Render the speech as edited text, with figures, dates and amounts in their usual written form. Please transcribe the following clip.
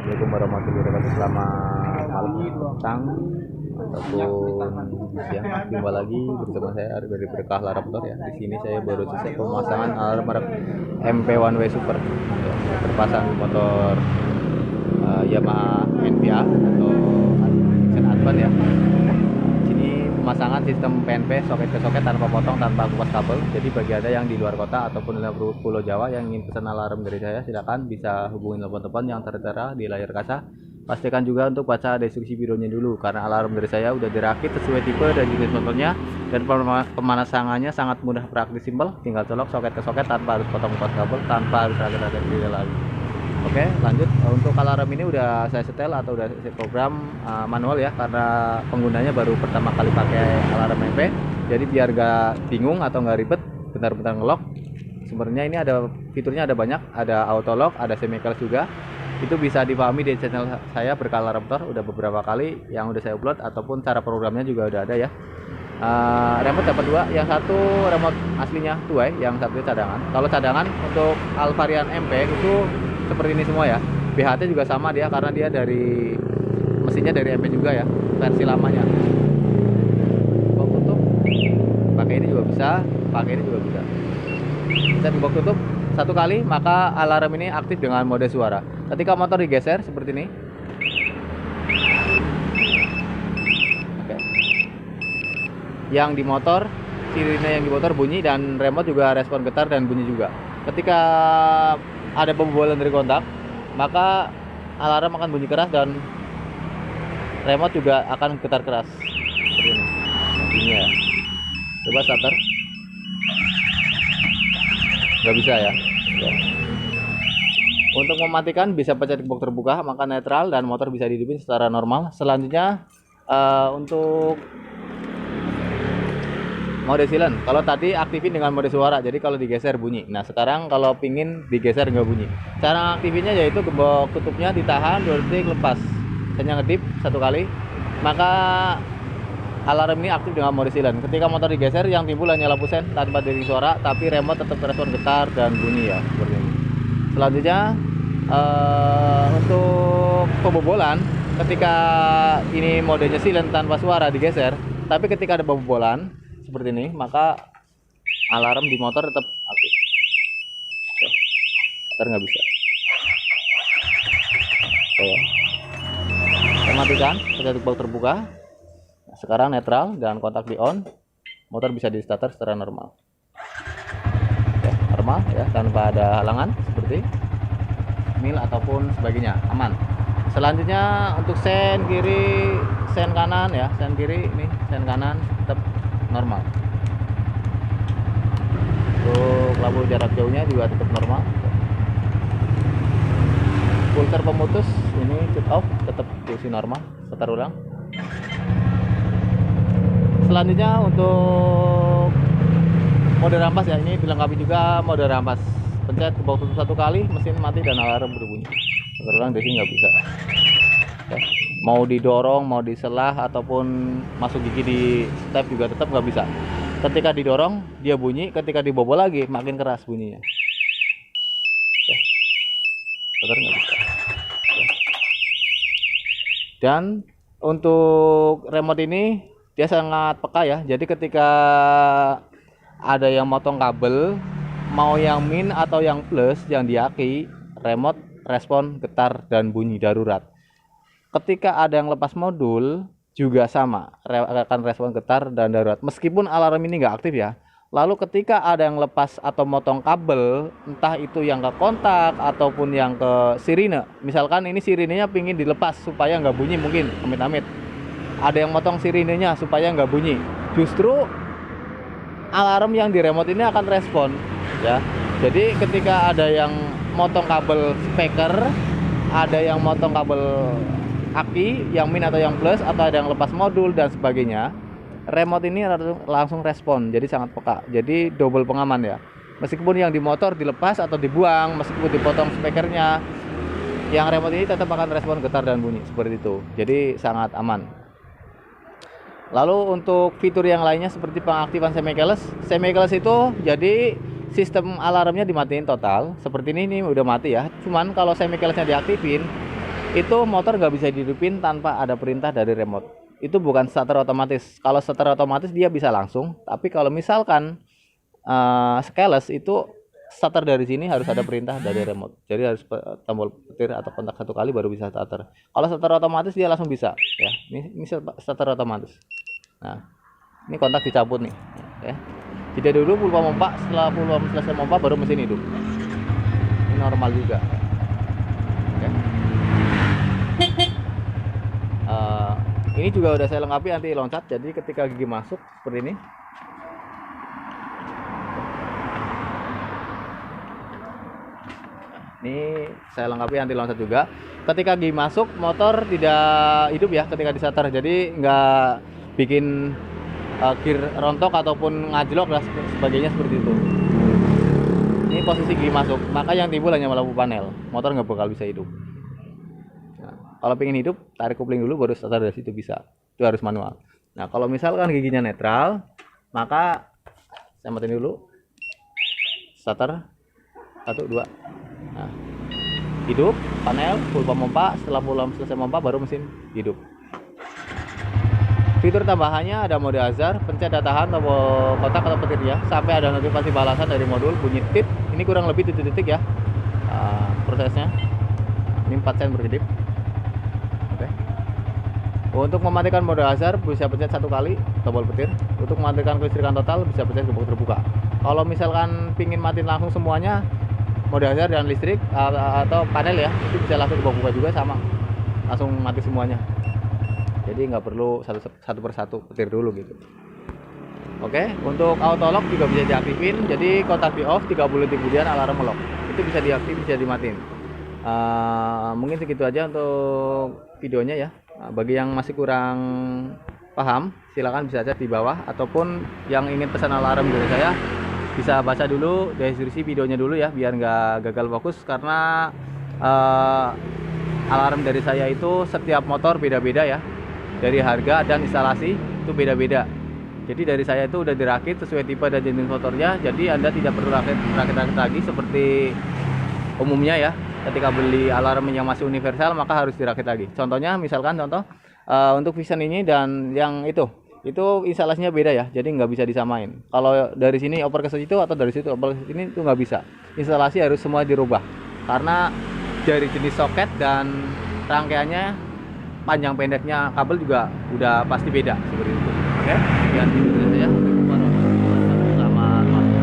Assalamualaikum warahmatullahi wabarakatuh. Selamat malam, petang ataupun siang. Jumpa lagi bersama saya dari Berkah Alarm Motor ya. Di sini saya baru selesai pemasangan alarm MP1W Super ya, terpasang di motor Yamaha NPA atau Action Advance ya. Sini pemasangan sistem PNP soket ke soket tanpa potong, tanpa kupas kabel. Jadi bagi Anda yang di luar kota ataupun di Pulau Jawa yang ingin pesan alarm dari saya, silakan bisa hubungi telepon-telepon yang tertera di layar kaca. Pastikan juga untuk baca deskripsi videonya dulu, karena alarm dari saya udah dirakit sesuai tipe dan jenis motornya, dan pemasangannya sangat mudah, praktis, simpel. Tinggal colok soket ke soket tanpa harus potong kupas kabel, tanpa harus rakit-rakit video lagi. Oke, lanjut. Untuk alarm ini udah saya setel atau udah saya program manual ya, karena penggunanya baru pertama kali pakai alarm MP. Jadi biar gak bingung atau gak ribet bentar-bentar ngelok. Sebenarnya ini ada fiturnya, ada banyak, ada auto lock, ada semi close juga. Itu bisa dipahami di channel saya Berkah Alarm Motor, udah beberapa kali yang udah saya upload, ataupun cara programnya juga udah ada ya. Remote dapat dua, yang satu remote aslinya two-way, yang satu cadangan. Kalau cadangan untuk Alvarian MP itu seperti ini semua ya. BHT juga sama dia, karena dia dari mesinnya dari MP juga ya, versi lamanya. Box tutup pakai ini juga bisa, pakai ini juga bisa. Bisa di box tutup satu kali, maka alarm ini aktif dengan mode suara. Ketika motor digeser seperti ini, oke, yang di motor, sirine yang di motor bunyi, dan remote juga respon getar dan bunyi juga. Ketika ada pembobolan dari kontak, maka alarm akan bunyi keras dan remote juga akan getar keras seperti ini. Bunyinya ya. Coba starter, nggak bisa ya. Untuk mematikan bisa pencet box terbuka, maka netral, dan motor bisa dihidupin secara normal. Selanjutnya untuk mode silent, kalau tadi aktifin dengan mode suara, jadi kalau digeser bunyi. Nah sekarang kalau pingin digeser nggak bunyi, cara aktifinnya yaitu gembok tutupnya ditahan 2 detik, lepas, hanya ngedip satu kali, maka alarm ini aktif dengan mode silent. Ketika motor digeser, yang timbul hanya lampu sen tanpa dering suara, tapi remote tetap respon getar dan bunyi ya, seperti ini. Selanjutnya untuk pembobolan, ketika ini modenya silent tanpa suara digeser, tapi ketika ada pembobolan seperti ini, maka alarm di motor tetap aktif. Oke, motor nggak bisa. Oke, saya matikan, pencet box terbuka. Nah, sekarang netral dan kontak di on, motor bisa di starter secara normal. Oke, normal ya, tanpa ada halangan seperti mil ataupun sebagainya, aman. Selanjutnya untuk sen kiri, sen kanan ya, sen kiri ini, sen kanan tetap normal. Untuk lampu jarak jauhnya juga tetap normal. Filter pemutus ini cut off, tetap fungsi normal. Putar ulang. Selanjutnya untuk mode rampas ya, ini dilengkapi juga mode rampas. Pencet ke box tutup satu kali, mesin mati dan alarm berbunyi. Putar ulang, desi nggak bisa. Oke. Mau didorong, mau diselah, ataupun masuk gigi di step juga tetap nggak bisa. Ketika didorong dia bunyi, ketika dibobol lagi makin keras bunyinya. Oke. Putar nggak bisa. Oke. Dan untuk remote ini dia sangat peka ya. Jadi ketika ada yang motong kabel, mau yang min atau yang plus, yang di aki, remote respon getar dan bunyi darurat. Ketika ada yang lepas modul juga sama, akan respon getar dan darurat, meskipun alarm ini nggak aktif ya. Lalu ketika ada yang lepas atau motong kabel, entah itu yang ke kontak ataupun yang ke sirine, misalkan ini sirinenya pingin dilepas supaya nggak bunyi, mungkin amit-amit ada yang motong sirinenya supaya nggak bunyi, justru alarm yang di remote ini akan respon ya. Jadi ketika ada yang motong kabel speaker, ada yang motong kabel aki, yang min atau yang plus, atau ada yang lepas modul dan sebagainya, remote ini langsung respon, jadi sangat peka. Jadi double pengaman ya. Meskipun yang di motor dilepas atau dibuang, meskipun dipotong speakernya, yang remote ini tetap akan respon getar dan bunyi seperti itu. Jadi sangat aman. Lalu untuk fitur yang lainnya seperti pengaktifan semi keyless itu jadi sistem alarmnya dimatiin total. Seperti ini udah mati ya. Cuman kalau semi keylessnya diaktifin, itu motor nggak bisa dihidupin tanpa ada perintah dari remote. Itu bukan starter otomatis. Kalau starter otomatis dia bisa langsung, tapi kalau misalkan keyless itu starter dari sini harus ada perintah dari remote. Jadi harus tombol petir atau kontak satu kali baru bisa starter. Kalau starter otomatis dia langsung bisa ya. Ini starter otomatis. Nah, ini kontak dicabut nih ya. Jeda dulu pulpa pompa, setelah pulpa selesai pompa baru mesin hidup. Ini normal juga. Oke. Ini juga udah saya lengkapi anti loncat, jadi ketika gigi masuk seperti ini. Ini saya lengkapi anti loncat juga. Ketika gigi masuk, motor tidak hidup ya ketika di starter, jadi nggak bikin gear rontok ataupun ngajlok dan sebagainya seperti itu. Ini posisi gigi masuk, maka yang timbul hanya lampu panel, motor nggak bakal bisa hidup. Nah, kalau pengen hidup, tarik kopling dulu baru starter dari situ bisa. Itu harus manual. Nah, kalau misalkan giginya netral, maka saya matiin dulu. Starter 1 2. Nah, hidup panel full pompa, setelah selesai pompa baru mesin hidup. Fitur tambahannya ada mode hazard, pencet tahan tombol kontak atau petir ya, sampai ada notifikasi balasan dari modul bunyi tit. Ini kurang lebih titik-titik ya prosesnya. Ini 4 sen per detik. Oke. Untuk mematikan mode hazard bisa pencet 1 kali tombol petir. Untuk mematikan kelistrikan total bisa pencet gembok terbuka. Kalau misalkan pingin matiin langsung semuanya mode hazard dan listrik atau panel ya, itu bisa langsung dibuka juga sama, langsung mati semuanya. Jadi nggak perlu satu persatu petir dulu gitu. Oke, untuk auto lock juga bisa diaktifin. Jadi kontak di off, 30 detik kemudian alarm lock. Itu bisa diaktif, bisa dimatiin. Mungkin segitu aja untuk videonya ya. Bagi yang masih kurang paham, silakan bisa chat di bawah, ataupun yang ingin pesan alarm dari saya bisa baca dulu deskripsi videonya dulu ya, biar nggak gagal fokus, karena alarm dari saya itu setiap motor beda-beda ya. Dari harga dan instalasi itu beda-beda. Jadi dari saya itu udah dirakit sesuai tipe dan jenis motornya. Jadi Anda tidak perlu rakit lagi seperti umumnya ya. Ketika beli alarm yang masih universal maka harus dirakit lagi. Contohnya misalkan untuk Vision ini dan yang itu instalasinya beda ya. Jadi nggak bisa disamain. Kalau dari sini oper ke situ atau dari situ oper ke sini itu nggak bisa. Instalasi harus semua dirubah. Karena dari jenis soket dan rangkaiannya, panjang pendeknya kabel juga udah pasti beda seperti itu. Oke, sekian.